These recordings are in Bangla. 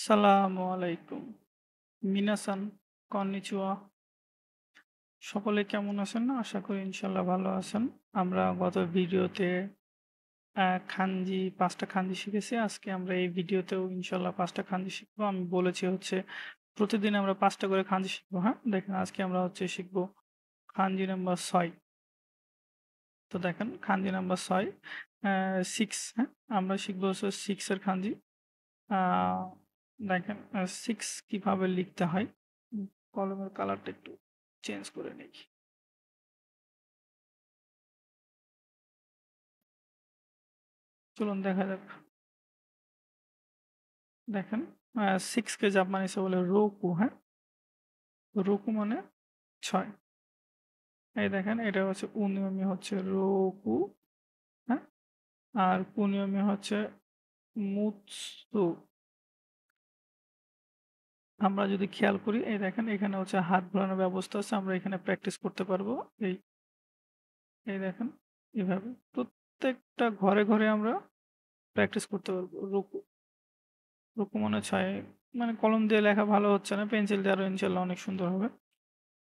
আসসালামু আলাইকুম। মিনাসান, কন্নিচিওয়া। সকলে কেমন আছেন? আশা করি ইনশাআল্লাহ ভালো আছেন। আমরা গত ভিডিওতে খানজি ৫ টা খানজি শিখেছি। আজকে আমরা এই ভিডিওতেও ইনশাআল্লাহ ৫ টা খানজি শিখবো। আমি বলেছি হচ্ছে প্রতিদিন আমরা ৫ টা করে খানজি শিখবো, হ্যাঁ? দেখেন আজকে আমরা হচ্ছে শিখবো খানজি নাম্বার ৬। তো দেখেন খানজি নাম্বার ৬ 6, হ্যাঁ? আমরা শিখবো হচ্ছে 6 এর খানজি। আ দেখেন 6 কিভাবে লিখতে হয়? কলমের কালারটা একটু চেঞ্জ করে নেই। চলুন দেখা যাক। দেখেন 6 কে জাপানিজে বলে রোকু, হ্যাঁ? রোকু মানে ৬। এই দেখেন এটা হচ্ছে উনিয়মি হচ্ছে রোকু, হ্যাঁ? আর কুনিয়মি হচ্ছে মুতসু। আমরা যদি খেয়াল করি এই দেখেন এখানে হচ্ছে হাত ঘোরানোর ব্যবস্থা আছে। আমরা এখানে প্র্যাকটিস করতে পারবো। এই, এই দেখেন এভাবে। প্রত্যেকটা ঘরে, ঘরে আমরা প্র্যাকটিস করতে পারবো। রুকু, রুকু মানে ৬। মানে কলম দিয়ে লেখা ভালো হচ্ছে না। পেন্সিল দিয়ে আরো ইনশাআল্লাহ অনেক সুন্দর হবে।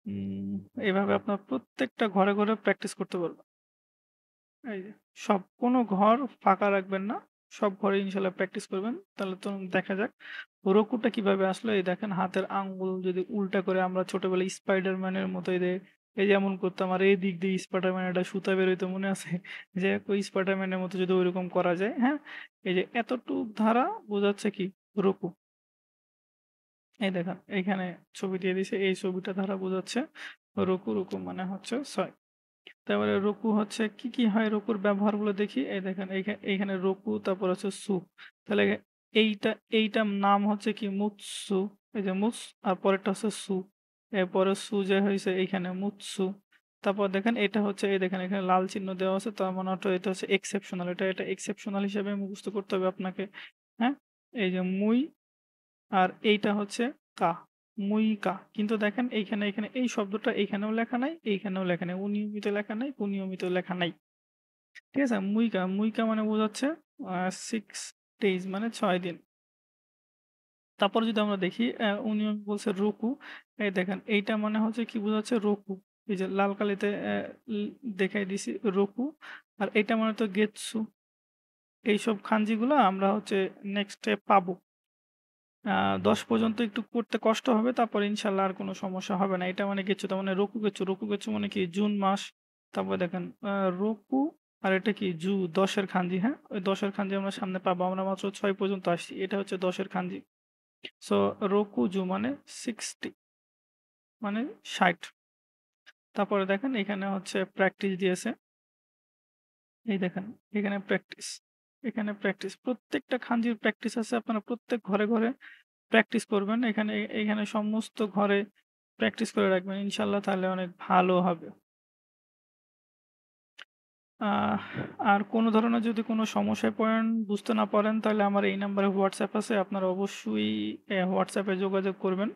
উম এভাবে আপনার প্রত্যেকটা ঘরে, ঘরে প্র্যাকটিস করতে পারবেন। এই যে কোনো ঘর ফাঁকা রাখবেন না। সব ঘরে ইনশাআল্লাহ প্র্যাকটিস করবেন। তাহলে তো দেখা যাক রুকুটা কিভাবে আসলো। এই দেখেন হাতের আঙ্গুল যদি উল্টা করে আমরা ছোটবেলায় স্পাইডারম্যানের মতো এই যে এমন করতাম আর এই দিক দিয়ে স্পাইডারম্যান একটা সুতা বের হইতো মনে আছে? যে ওই স্পাইডারম্যানের মতো যদি ঐরকম করা যায়, হ্যাঁ? এই যে এতটুক ধারা বোঝাচ্ছে কি? রুকু। এই দেখেন এইখানে ছবি দিয়ে দিছে। এই ছবিটা দ্বারা বোঝাচ্ছে রুকু, রুকু মানে হচ্ছে ৬। তারপরে রুকু হচ্ছে কি, কি হয় রুকুর ব্যবহারগুলো দেখি। এই দেখেন এইখানে রুকু তারপর হচ্ছে সু। তাহলে এইটার নাম হচ্ছে কি মুতসু। এই যে মুস আর পরেরটা হচ্ছে সু। এরপরে সু যে হইছে এইখানে মুতসু। তারপর দেখেন এটা হচ্ছে এই দেখেন এখানে লাল চিহ্ন দেওয়া আছে তার মানে হচ্ছে এটা হচ্ছে এক্সেপশনাল। এটা এক্সেপশনাল হিসেবে মুখস্থ করতে হবে আপনাকে। হ্যাঁ? এই যে মুই আর এইটা হচ্ছে কা, মুইকা। কিন্তু দেখেন এইখানে এই শব্দটা এইখানেও লেখা নাই, এইখানেও লেখা নাই। অনিয়মিত লেখা নাই, কুনিয়মিত লেখা নাই। ঠিক আছে? মুইকা মানে বোঝাচ্ছে 6 ডেইজ মানে ৬ দিন। তারপর যদি আমরা দেখি অনিয়মিত বলছে রুকু। এই দেখেন এইটা মানে হচ্ছে কি বোঝাচ্ছে রুকু। এই যে লাল কালিতে ল দেখাই দিছি রুকু। আর এইটা মানে তো গেতসু। এইসব খানজিগুলা আমরা হচ্ছে নেক্সট এ পাবো। ১০ পর্যন্ত একটু করতে কষ্ট হবে। তারপরে ইনশাআল্লাহ আর কোনো সমস্যা হবে না। এটা মানে গেচ্ছু তার মানে রোকু-গেচ্ছু, রোকু-গেচ্ছু মানে কি জুন মাস। তারপরে দেখেন রোকু আর এটা কি ১০ এর খাঞ্জি, হ্যাঁ? ওই ১০ এর খাঞ্জি আমরা সামনে পাবো। আমরা মাত্র ৬ পর্যন্ত আসছি। এটা হচ্ছে ১০ এর খাঞ্জি। সো রোকু-জু মানে ৬০ মানে ৬০। তারপরে দেখেন এখানে হচ্ছে প্র্যাকটিস দিয়েছে। এই দেখেন এখানে প্র্যাকটিস, এখানে প্র্যাকটিস। প্রত্যেকটা খাঞ্জির প্র্যাকটিস আছে। আপনারা প্রত্যেক ঘরে, ঘরে প্র্যাকটিস করবেন। এখানে সমস্ত ঘরে প্র্যাকটিস করে রাখবেন ইনশাআল্লাহ তাহলে অনেক ভালো হবে। আহ আর কোনো ধরনের যদি কোনো সমস্যায় পড়েন, বুঝতে না পারেন তাহলে আমার এই নাম্বারে WhatsApp আছে। আপনারা অবশ্যই WhatsApp এ যোগাযোগ করবেন।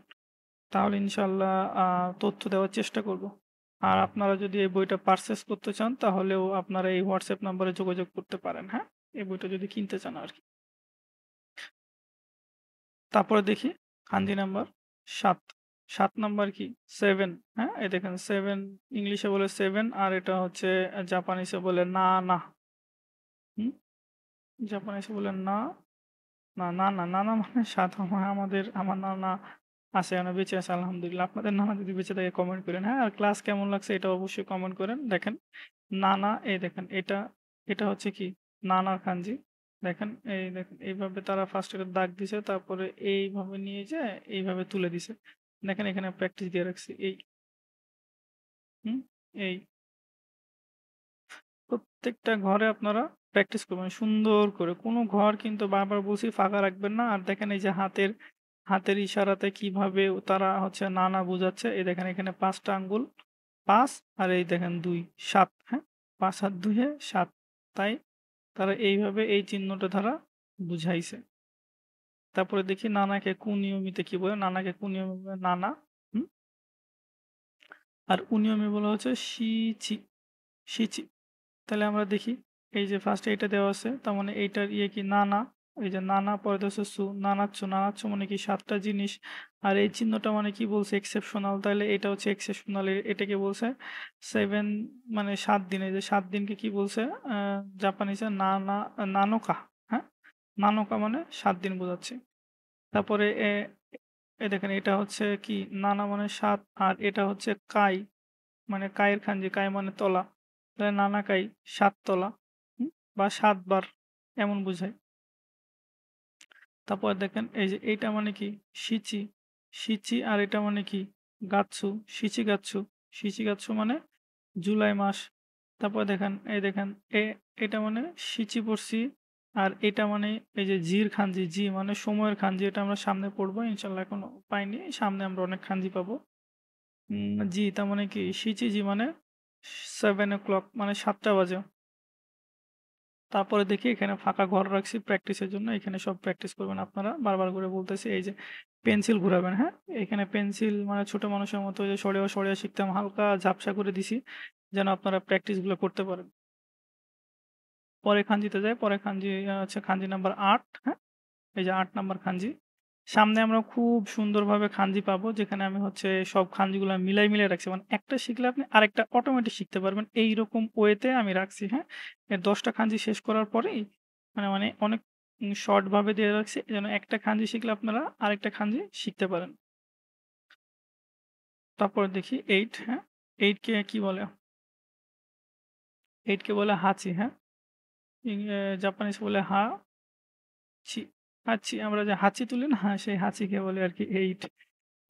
তাহলে ইনশাআল্লাহ তথ্য দেওয়ার চেষ্টা করব। আর আপনারা যদি এই বইটা পারচেজ করতে চান তাহলেও আপনারা এই WhatsApp নাম্বারে যোগাযোগ করতে পারেন, হ্যাঁ? এই বইটা যদি কিনতে চান আরকি। তারপরে দেখি কাঞ্জি নাম্বার ৭। ৭ নাম্বার কি? ৭, হ্যাঁ? এই দেখেন ৭ ইংলিশে বলে ৭ আর এটা হচ্ছে জাপানিজে বলে না, না। হুম? জাপানিজে বলে না, না, না, না, না, না মানে ৭ আমার নানা আছে, এখনো বেঁচে আছে আলহামদুলিল্লাহ। আপনাদের নানা যদি বেঁচে থাকে কমেন্ট করেন, হ্যাঁ? আর ক্লাস কেমন লাগছে এটা অবশ্যই কমেন্ট করেন। দেখেন নানা এই দেখেন এটা হচ্ছে কি? নানার কাঞ্জি। দেখেন এই দেখেন এইভাবে তারা ফার্স্ট এর দাগ দিছে তারপরে এইভাবে নিয়ে যেয়ে এইভাবে তুলে দিছে। দেখেন এখানে প্র্যাকটিস দিয়ে রাখছি এই, হুম? এই প্রত্যেকটা ঘরে আপনারা প্র্যাকটিস করবেন সুন্দর করে। কোনো ঘর কিন্তু বারবার বলছি ফাঁকা রাখবেন না। আর দেখেন এই যে হাতের ইশারাতে কিভাবে তারা হচ্ছে নানা বুঝাচ্ছে। এই দেখেন এখানে ৫ টা আঙ্গুল ৫ আর এই দেখেন ২ ৭, হ্যাঁ? ৫ আর ২ এ ৭। তাই তারা এইভাবে এই চিহ্নটা দ্বারা বুঝাইছে। তারপরে দেখি নানাকে কুনিয়মিতে কি বলে? নানাকে কুনিয়মি বলে নানা, হুম? আর উনিয়মি বলা হচ্ছে শিচি, শিচি। তাহলে আমরা দেখি এই যে ফার্স্টে এটা দেওয়া আছে তার মানে এইটার ইয়ে কি নানা। এই যে নানা পরে হচ্ছে সু, নানাচ্ছু, নানাচ্ছু মানে কি ৭ টা জিনিস। আর এই চিহ্নটা মানে কি বলছে এক্সেপশনাল, তাহলে এটা হচ্ছে এক্সেপশনাল। এটাকে বলছে 7 মানে ৭ দিন। এই যে ৭ দিনকে কি বলছে আ জাপানিজে নানোকা, হ্যাঁ? নানোকা মানে ৭ দিন বোঝাচ্ছে। তারপরে এ দেখেন এটা হচ্ছে কি নানা মানে ৭ আর এটা হচ্ছে কাই মানে কাইয়ের খানজি, কাই মানে তলা। তাহলে নানা কাই ৭ তলা, হুম? বা ৭ বার এমন বোঝায়। তারপর দেখেন এই যে এইটা মানে কি শিচি, শিচি আর এটা মানে কি গাচ্ছু, শিচিগাচ্ছু, শিচিগাচ্ছু মানে জুলাই মাস। তারপর দেখেন এই দেখেন এ এটা মানে শিচি পড়ছি আর এটা মানে এই যে জির খানজি, জি মানে সময়ের খানজি, এটা আমরা সামনে পড়বো ইনশাল্লাহ, এখনো পাইনি, সামনে আমরা অনেক খানজি পাবো। জি তার মানে কি শিচি জি মানে 7 o'clock মানে 7টা বাজে। তারপরে দেখি এখানে ফাঁকা ঘর রাখছি প্র্যাকটিসের জন্য। এখানে সব প্র্যাকটিস করবেন আপনারা। বারবার করে বলতেছি এই যে পেন্সিল ঘুরাবেন, হ্যাঁ? এখানে পেন্সিল মানে ছোট মানুষের মতো ওই যে সরেয়া, সরেয়া শিখতাম হালকা ঝাপসা করে দিছি যেন আপনারা প্র্যাকটিসগুলো করতে পারেন। পরে খানজিতে যাই। পরে খানজি হচ্ছে খানজি নাম্বার ৮, হ্যাঁ? এই যে ৮ নাম্বার খানজি। সামনে আমরা খুব সুন্দরভাবে খানজি পাবো যেখানে আমি হচ্ছে সব খানজিগুলা মিলাই, মিলাই রাখছি। মানে একটা শিখলে আপনি আরেকটা অটোমেটিক শিখতে পারবেন। এইরকম ওয়েতে আমি রাখছি, হ্যাঁ? এর ১০ টা খানজি শেষ করার পরেই মানে অনেক শর্ট ভাবে দিয়ে রাখছি যেন একটা খানজি শিখলে আপনারা আরেকটা খানজি শিখতে পারেন। তারপরে দেখি ৮, হ্যাঁ? ৮ কে কি বলে? ৮ কে বলে হাচি, হ্যাঁ? জাপানিজ বলে ছি হাচি। আমরা যে হাঁচি তুলি না? সেই হাঁচিকে বলে আরকি ৮।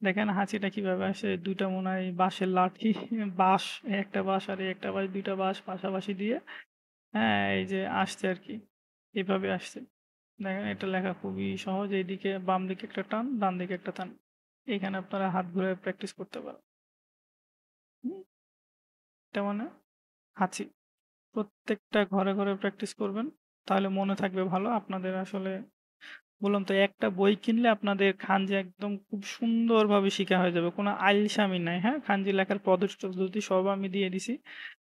দেখেন হাঁচিটা কিভাবে আসে। ২ টা মনে হয় বাঁশের লাঠি, বাঁশ, একটা বাঁশ আর একটা বাঁশ, ২ টা বাঁশ পাশাপাশি দিয়ে, হ্যাঁ, এই যে আসছে আরকি। এভাবে আসছে। দেখেন এটা লেখা খুবই সহজ। এইদিকে বাম দিকে একটা টান, ডান দিকে একটা টান। এখানে আপনারা হাত ঘুরায়ে প্র্যাকটিস করতে পারেন। হুম? এটা মানে হাঁচি। প্রত্যেকটা ঘরে, ঘরে প্র্যাকটিস করবেন। তাহলে মনে থাকবে ভালো। আপনাদের আসলে বললাম তো একটা বই কিনলে আপনাদের খানজি একদম খুব সুন্দরভাবে শিখা হয়ে যাবে। কোনো আইলসামি নাই, হ্যাঁ? খানজি লেখার পদ্ধতি সব আমি দিয়ে দিছি।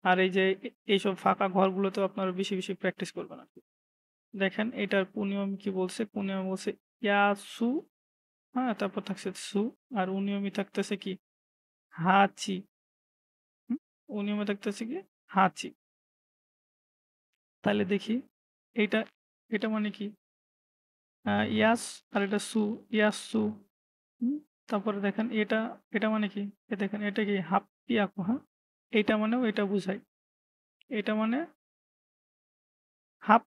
আর এই যে এইসব ফাঁকা ঘরগুলোতেও আপনারা বেশি, বেশি প্র্যাকটিস করবেন আরকি। দেখেন এটার কুনিয়ম কি বলছে? কুনিয়ম বলছে ইয়াসু, হ্যাঁ? তারপর থাকছে সু আর উনিয়মি থাকতেছে কি? হাচি, হুম? উনিয়মে থাকতেছে কি? হাচি। তাইলে দেখি এইটা এটা মানে কি? ইয়াস আর এটা সু, ইয়াসু। হুম? তারপরে দেখেন এটা মানে কি? দেখেন এটা কি হাপ্পিয়াকু, হ্যাঁ? এইটা মানেও এটা বুঝায়। এটা মানে হাপ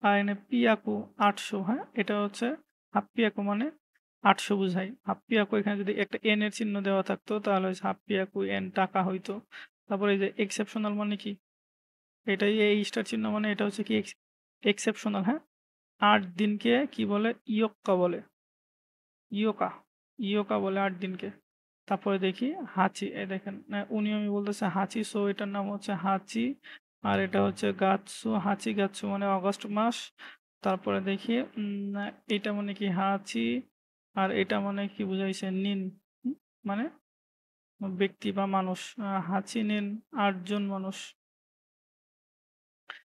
আর এনে পিয়াকু ৮০০, হ্যাঁ? এটা হচ্ছে হাপ্পিয়াকু মানে ৮০০ বুঝায়। হাপ্পিয়াকু এখানে যদি একটা এন এর চিহ্ন দেওয়া থাকতো তাহলে হচ্ছে হাপ্পিয়াকু এন টাকা হইতো। তারপরে এই যে এক্সেপশনাল মানে কি? এটাই এই স্টার চিহ্ন মানে এটা হচ্ছে কি এক্সেপশনাল, হ্যাঁ? ৮ দিনকে কি বলে? ইয়োক্কা বলে। ইয়োকা, ইয়োকা বলে ৮ দিনকে। তারপরে দেখি হাঁচি। এই দেখেন উনিয়মি বলতেছে হাঁচি, সো এটার নাম হচ্ছে হাঁচি। আর এটা হচ্ছে গাতসু, হাঁচি গাতসু মানে অগাস্ট মাস। তারপরে দেখি এইটা মানে কি হাঁচি আর এটা মানে কি বুঝাইছে নিন, হুম? মানে ব্যক্তি বা মানুষ। হাঁচি নিন ৮ জন মানুষ।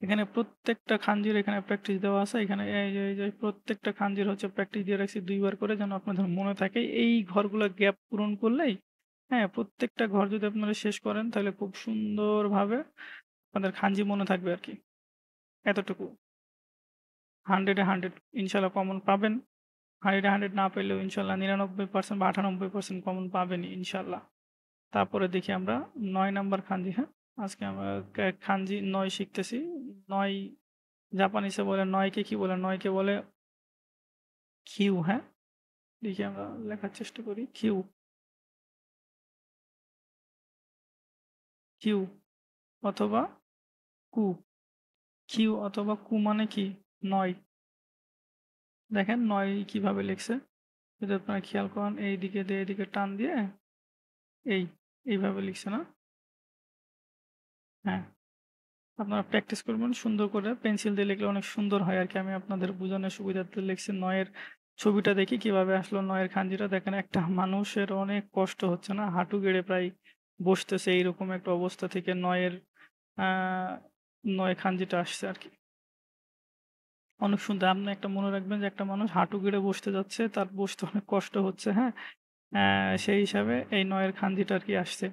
এখানে প্রত্যেকটা খানজির এখানে প্র্যাকটিস দেওয়া আছে। এখানে এই যে প্রত্যেকটা খানজির হচ্ছে প্র্যাকটিস দিয়ে রাখছি ২ বার করে যেন আপনাদের মনে থাকে। এই ঘরগুলা গ্যাপ পূরণ করলেই, হ্যাঁ, প্রত্যেকটা ঘর যদি আপনারা শেষ করেন তাহলে খুব সুন্দরভাবে আপনাদের খানজি মনে থাকবে আরকি। এতটুকু। 100 এ 100 ইনশাআল্লাহ কমন পাবেন। 100 এ 100 না পেলেও ইনশাআল্লাহ 99% বা 98% কমন পাবেনই ইনশাআল্লাহ। তারপরে দেখি আমরা ৯ নাম্বার খানজি, হ্যাঁ? আজকে আমরা খানজি ৯ শিখতেছি। ৯ জাপানিজে বলে ৯ কে কি বলে? ৯ কে বলে কিউ, হ্যাঁ? দেখি আমরা লেখার চেষ্টা করি। কিউ, কিউ অথবা কু। কিউ অথবা কু মানে কি? ৯। দেখেন ৯ কিভাবে লিখছে? যদি আপনারা খেয়াল করেন এইদিকে দিয়ে এদিকে টান দিয়ে এই, এইভাবে লিখছে না? হ্যাঁ, আপনারা প্র্যাকটিস করবেন সুন্দর করে। পেন্সিল দিয়ে লিখলে অনেক সুন্দর হয় আরকি। আমি আপনাদের বোঝানোর সুবিধার্থে লিখছি। ৯ এর ছবিটা দেখি কিভাবে আসলো ৯ এর খানজিটা। দেখেন একটা মানুষের অনেক কষ্ট হচ্ছে না? হাঁটু গেড়ে প্রায় বসতেছে এইরকম একটা অবস্থা থেকে ৯ এর আ ৯ খানজিটা আসছে আরকি। অনেক সুন্দর। আপনি একটা মনে রাখবেন যে একটা মানুষ হাঁটু গেড়ে বসতে যাচ্ছে, তার বসতে অনেক কষ্ট হচ্ছে, হ্যাঁ? সেই হিসাবে এই ৯ এর খাঞ্জিটা আরকি আসছে।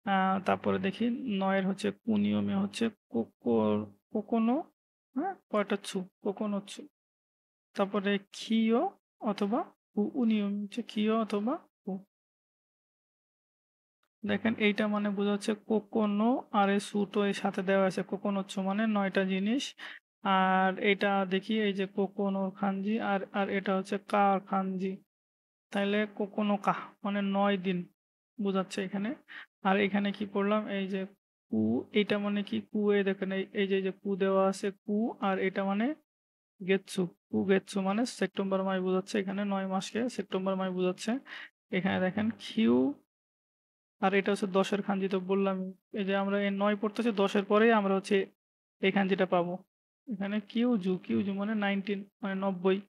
আ তারপরে দেখি ৯ এর হচ্ছে কু নিয়মে হচ্ছে কোকোনো, হ্যাঁ? কয়টা ছু, কোকোনোৎসু। তারপরে খিও অথবা উ নিয়ম হচ্ছে খিও অথবা উ। দেখেন এইটা মানে বোঝাচ্ছে কোকোনো আর এই সুটো এর সাথে দেওয়া আছে কোকোনোৎসু মানে ৯ টা জিনিস। আর এটা দেখি এই যে কোকোনোর খানজি আর এটা হচ্ছে কার খানজি। তাইলে কোকোনো কাহ মানে ৯ দিন বোঝাচ্ছে এখানে। আর এখানে কি পড়লাম এই যে কু এইটা মানে কি কু এ দেখেন এই যে কু দেওয়া আছে কু আর এটা মানে গেচ্ছু কু গেচ্ছু মানে সেপ্টেম্বর মাস বোঝাচ্ছে এখানে ৯ মাসকে সেপ্টেম্বর মাস বোঝাচ্ছে। এখানে দেখেন খিউ আর এটা হচ্ছে ১০ এর খাঞ্জি তো বললামই। এই যে আমরা এই ৯ পড়তেছি ১০ এর পরেই আমরা হচ্ছে এই খাঞ্জিটা পাবো। এখানে কিউজু মানে 19 মানে ৯০।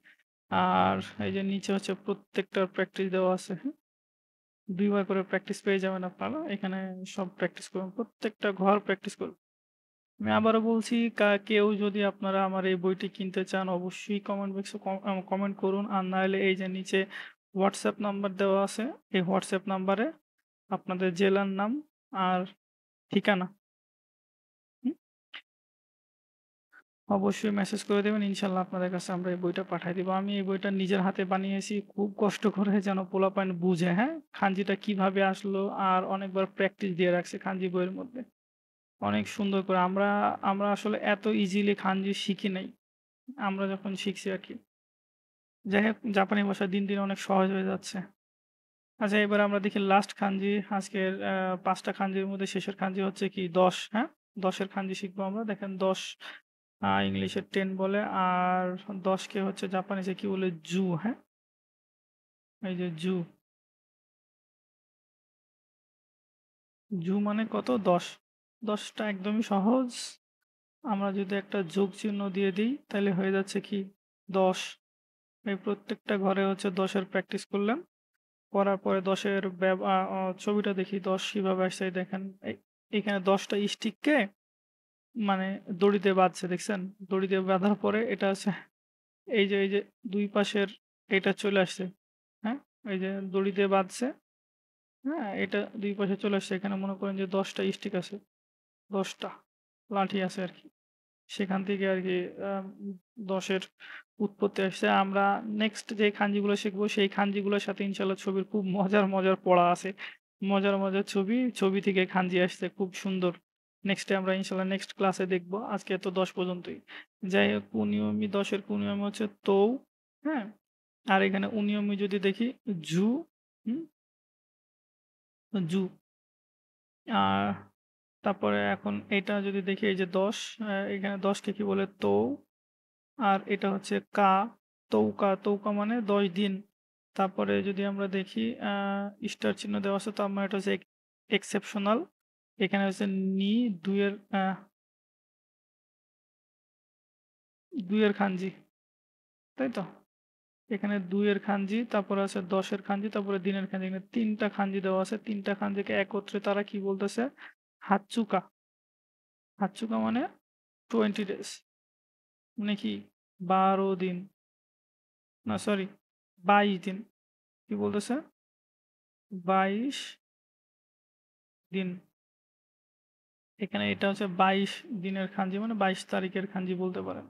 আর এই যে নিচে হচ্ছে প্রত্যেকটার প্র্যাকটিস দেওয়া আছে, হ্যাঁ? ২ বার করে প্র্যাকটিস পেয়ে যাবেন আপনারা। এখানে সব প্র্যাকটিস করুন। প্রত্যেকটা ঘর প্র্যাকটিস করুন। আমি আবারও বলছি কেউ যদি আপনারা আমার এই বইটি কিনতে চান অবশ্যই কমেন্ট বক্সে কমেন্ট করুন। আর নাহলে এই যে নিচে WhatsApp নাম্বার দেওয়া আছে। এই WhatsApp নাম্বারে আপনাদের জেলার নাম আর ঠিকানা, হুম? অবশ্যই মেসেজ করে দেবেন। ইনশাআল্লাহ আপনাদের কাছে আমরা এই বইটা পাঠায় দিব। আমি এই বইটা নিজের হাতে বানিয়েছি খুব কষ্ট করে যেন পোলাপাইন বুঝে, হ্যাঁ? খাঞ্জিটা কিভাবে আসলো আর অনেকবার প্র্যাকটিস দিয়ে রাখছি খাঞ্জি বইয়ের মধ্যে। অনেক সুন্দর করে আমরা আমরা আসলে এত ইজিলি খাঞ্জি শিখি নাই। আমরা যখন শিখছি আরকি। যাই হোক জাপানি ভাষা দিন, দিন অনেক সহজ হয়ে যাচ্ছে। আচ্ছা এবার আমরা দেখি লাস্ট খাঞ্জি আজকের ৫ টা খাঞ্জির মধ্যে শেষের খাঞ্জি হচ্ছে কি ১০, হ্যাঁ? ১০ এর খাঞ্জি শিখবো আমরা। দেখেন ১০ ইংলিশে 10 বলে আর ১০ কে হচ্ছে জাপানিজে কি বলে? জু, হ্যাঁ? এই যে জু, জু মানে কত? ১০। ১০ টা একদমই সহজ। আমরা যদি একটা যোগ চিহ্ন দিয়ে দিই তাইলে হয়ে যাচ্ছে কি ১০। এই প্রত্যেকটা ঘরে হচ্ছে ১০ এর প্র্যাকটিস করলাম। করার পরে ১০ এর ব্যব আ অ ছবিটা দেখি ১০ কিভাবে আসছে এই দেখেন। এখানে ১০ টা স্টিককে মানে দড়ি দিয়ে বাঁধছে দেখছেন? দড়ি দিয়ে বাঁধার পরে এটা হচ্ছে এই যে ২ পাশের এটা চলে আসছে। হ্যাঁ? এই যে দড়ি দিয়ে বাঁধছে, হ্যাঁ? এটা ২ পাশে চলে আসছে। এখানে মনে করেন যে ১০ টা স্টিক আছে। ১০ টা লাঠি আছে আরকি। সেখান থেকে আরকি আ ১০ এর উৎপত্তি আসছে। আমরা নেক্সট যে খাঞ্জিগুলো শিখবো সেই খাঞ্জিগুলোর সাথে ইনশাআল্লাহ ছবির খুব মজার, মজার পড়া আছে। মজার, মজার ছবি, ছবি থেকে খাঞ্জি আসছে খুব সুন্দর। নেক্সটে আমরা ইনশাআল্লাহ নেক্সট ক্লাসে দেখব। আজকে তো ১০ পর্যন্তই। যাই হোক কুনিয়মি ১০ এর কুনিয়মি হচ্ছে তৌ, হ্যাঁ? আর এখানে উনিয়মি যদি দেখি জু, হুম? জু। আর তারপরে এখন এটা যদি দেখি এই যে ১০ এখানে ১০ কে কি বলে? তৌ। আর এটা হচ্ছে তৌকা, তৌকা মানে ১০ দিন। তারপরে যদি আমরা দেখি স্টার চিহ্ন দেওয়া আছে তার মানে এটা হচ্ছে এক্সেপশনাল। এখানে হচ্ছে নি ২ এর ২ এর খানজি, তাই তো? এখানে ২ এর খানজি, তারপরে আছে ১০ এর খানজি, তারপরে দিনের খানজি। এখানে ৩ টা খানজি দেওয়া আছে। ৩ টা খানজিকে একত্রে তারা কি বলতেছে? হাতচুকা। হাতচুকা মানে 20 ডেজ মানে কি ১২ দিন। না সরি ২২ দিন। কি বলতেছে? ২২ দিন। এখানে এটা হচ্ছে ২২ দিনের খাঞ্জি মানে ২২ তারিখের খাঞ্জি বলতে পারেন।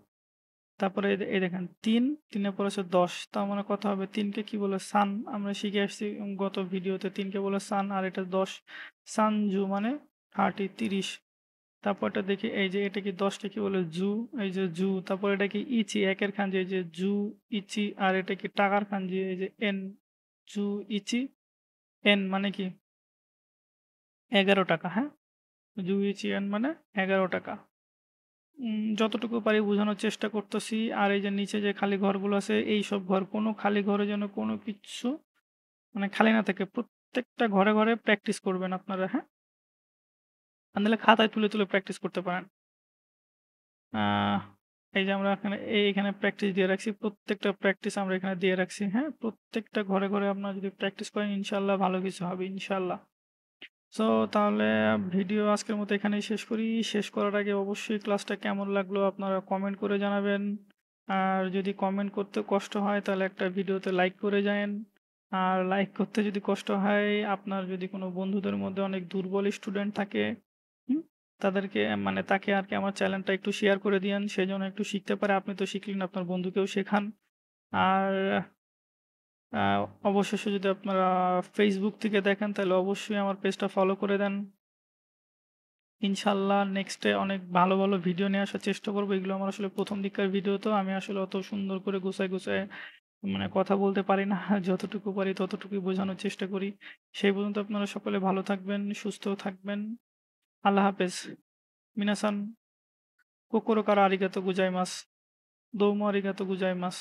তারপরে এই দেখেন ৩, ৩ এর পর হচ্ছে ১০ তার মানে কত হবে? ৩ কে কি বলে? সান আমরা শিখে আসছি গত ভিডিওতে ৩ কে বলে সান আর এটা ১০ সানজু মানে ৩০। তারপরটা দেখি এই যে এটা কি ১০ কে কি বলে? জু, এই যে জু। তারপর এটা কি ইচি ১ এর খাঞ্জি এই যে জু, ইচি আর এটা কি টাকার খাঞ্জি এই যে এন, জু, ইচি, এন মানে কি? ১১ টাকা, হ্যাঁ? জু, ইচি, এন মানে ১১ টাকা। যতটুকু পারি বোঝানোর চেষ্টা করতেছি। আর এই যে নিচে যে খালি ঘরগুলো আছে এইসব ঘর কোনো খালি ঘরে যেন কোনো কিচ্ছু মানে খালি না থাকে। প্রত্যেকটা ঘরে, ঘরে প্র্যাকটিস করবেন আপনারা, হ্যাঁ? আর নাহলে খাতায় তুলে, তুলে প্র্যাকটিস করতে পারেন। আহ এই যে আমরা এখানে প্র্যাকটিস দিয়ে রাখছি। প্রত্যেকটা প্র্যাকটিস আমরা এখানে দিয়ে রাখছি, হ্যাঁ? প্রত্যেকটা ঘরে, ঘরে আপনারা যদি প্র্যাকটিস করেন ইনশাআল্লাহ ভালো কিছু হবে ইনশাআল্লাহ। সো তাহলে ভিডিও আজকের মতো এখানেই শেষ করি। শেষ করার আগে অবশ্যই ক্লাসটা কেমন লাগলো আপনারা কমেন্ট করে জানাবেন। আর যদি কমেন্ট করতে কষ্ট হয় তাহলে একটা ভিডিওতে লাইক করে যায়েন। আর লাইক করতে যদি কষ্ট হয়, আপনার যদি কোনো বন্ধুদের মধ্যে অনেক দুর্বল স্টুডেন্ট থাকে, হুম? তাদেরকে মানে তাকে আরকি আমার চ্যানেলটা একটু শেয়ার করে দিয়েন। সে যেন একটু শিখতে পারে। আপনি তো শিখলেন, আপনার বন্ধুকেও শেখান। আর আ অবশেষে যদি আপনারা Facebook থেকে দেখেন তাহলে অবশ্যই আমার পেজটা ফলো করে দেন। ইনশাআল্লাহ নেক্সটে অনেক ভালো, ভালো ভিডিও নিয়ে আসার চেষ্টা করব। এগুলো আমার আসলে ১ম দিককার ভিডিও, তো আমি আসলে অত সুন্দর করে গুছায়, গুছায় মানে কথা বলতে পারি না। যতটুকু পারি ততটুকুই বোঝানোর চেষ্টা করি। সেই পর্যন্ত আপনারা সকলে ভালো থাকবেন, সুস্থ থাকবেন। আল্লাহ হাফেজ। মিনাসান কোকোরো কারা আরিগাতো গোজাইমাস। দোউমো আরিগাতো গোজাইমাস।